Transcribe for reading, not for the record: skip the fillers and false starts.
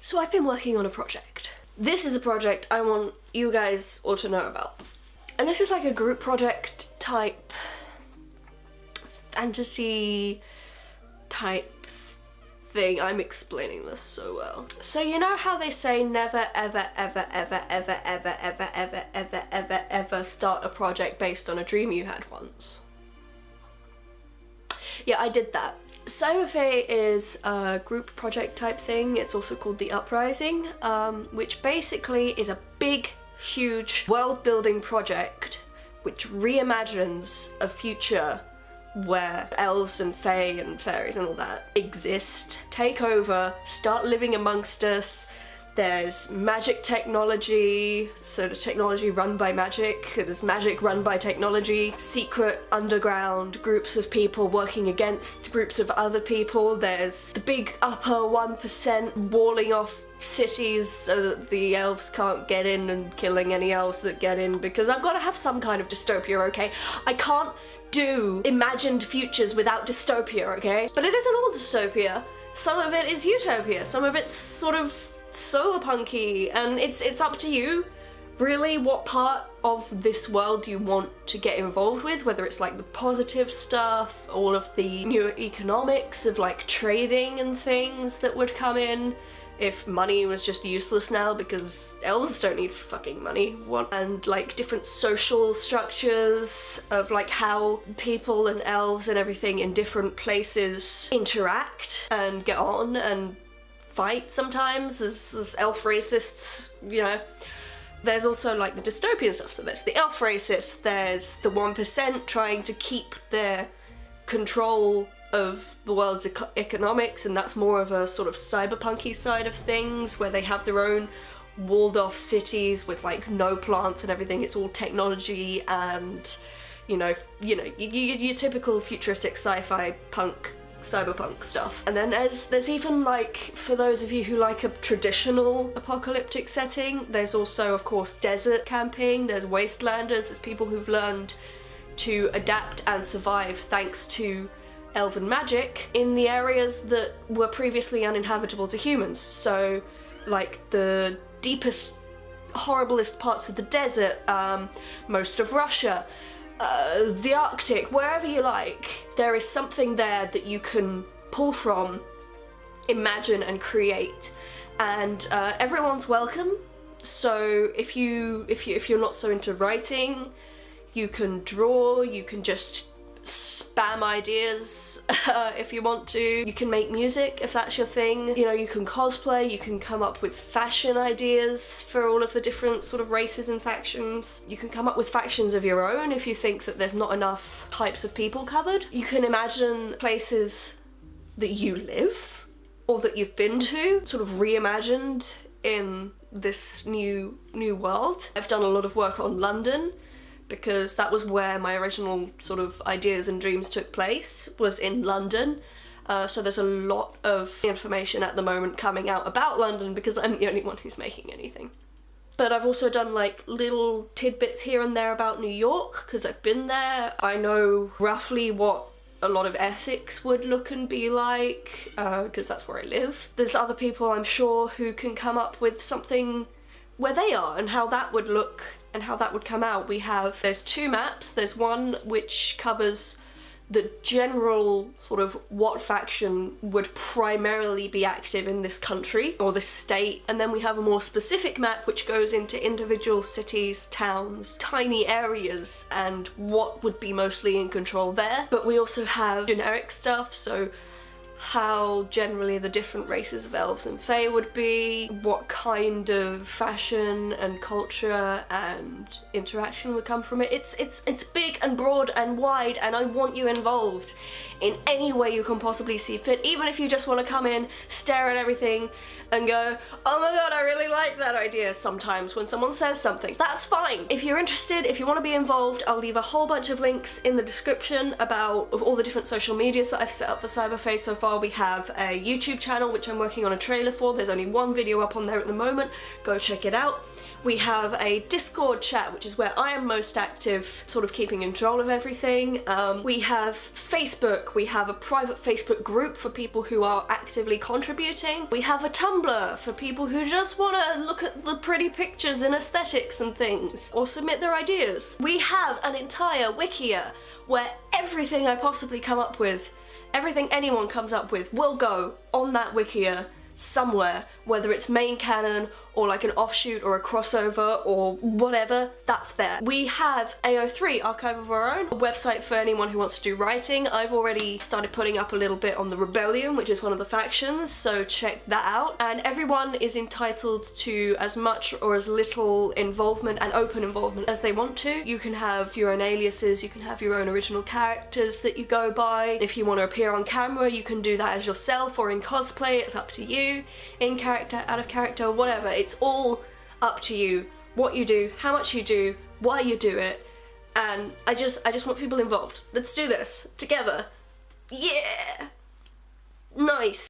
So I've been working on a project. This is a project I want you guys all to know about. And this is like a group project type, fantasy type thing. I'm explaining this so well. So you know how they say never ever ever ever ever ever ever ever ever ever ever start a project based on a dream you had once? Yeah, I did that. Cyberfae is a group project type thing. It's also called the Uprising, which basically is a big, huge world-building project which reimagines a future where elves and fae and fairies and all that exist, take over, start living amongst us. There's magic technology, so the technology run by magic, there's magic run by technology, secret underground groups of people working against groups of other people. There's the big upper 1% walling off cities so that the elves can't get in and killing any elves that get in, because I've got to have some kind of dystopia, okay? I can't do imagined futures without dystopia, okay? But it isn't all dystopia. Some of it is utopia, some of it's sort of solar punky, and it's up to you really what part of this world you want to get involved with, whether it's like the positive stuff, all of the new economics of like trading and things that would come in if money was just useless now because elves don't need fucking money, and like different social structures of like how people and elves and everything in different places interact and get on and fight sometimes as elf racists, you know. There's also like the dystopian stuff, so there's the elf racists, there's the 1% trying to keep their control of the world's economics, and that's more of a sort of cyberpunky side of things where they have their own walled off cities with like no plants and everything. It's all technology and you know your typical futuristic sci-fi punk cyberpunk stuff. And then there's even like, for those of you who like a traditional apocalyptic setting, there's also of course desert camping, there's wastelanders, there's people who've learned to adapt and survive thanks to elven magic in the areas that were previously uninhabitable to humans. So like the deepest, horriblest parts of the desert, most of Russia, the Arctic, wherever you like, there is something there that you can pull from, imagine and create, and everyone's welcome. So if you're not so into writing, you can draw, you can just spam ideas if you want to. You can make music if that's your thing. You know, you can cosplay, you can come up with fashion ideas for all of the different sort of races and factions. You can come up with factions of your own if you think that there's not enough types of people covered. You can imagine places that you live or that you've been to, sort of reimagined in this new world. I've done a lot of work on London, because that was where my original sort of ideas and dreams took place, was in London. So there's a lot of information at the moment coming out about London because I'm the only one who's making anything. But I've also done like little tidbits here and there about New York, because I've been there. I know roughly what a lot of Essex would look and be like, because that's where I live. There's other people, I'm sure, who can come up with something where they are and how that would look and how that would come out. There's two maps. There's one which covers the general sort of what faction would primarily be active in this country or this state, and then we have a more specific map which goes into individual cities, towns, tiny areas, and what would be mostly in control there. But we also have generic stuff, so how generally the different races of elves and fae would be, what kind of fashion and culture and interaction would come from it. It's big and broad and wide, and I want you involved in any way you can possibly see fit, even if you just want to come in, stare at everything and go, oh my god, I really like that idea sometimes when someone says something. That's fine. If you're interested, if you want to be involved, I'll leave a whole bunch of links in the description about all the different social medias that I've set up for Cyberfae so far. profile. We have a YouTube channel, which I'm working on a trailer for. There's only one video up on there at the moment. Go check it out. We have a Discord chat, which is where I am most active, sort of keeping control of everything. We have Facebook. We have a private Facebook group for people who are actively contributing. We have a Tumblr for people who just want to look at the pretty pictures and aesthetics and things, or submit their ideas. We have an entire Wikia where everything I possibly come up with, everything anyone comes up with, will go on that Wikia somewhere, whether it's main canon or like an offshoot or a crossover or whatever, that's there. We have AO3, Archive of Our Own, a website for anyone who wants to do writing. I've already started putting up a little bit on the Rebellion, which is one of the factions, so check that out. And everyone is entitled to as much or as little involvement and open involvement as they want to. You can have your own aliases, you can have your own original characters that you go by. If you want to appear on camera, you can do that as yourself or in cosplay, it's up to you. In character, out of character, whatever. It's all up to you. What you do, how much you do, why you do it, and I just want people involved. Let's do this together. Yeah!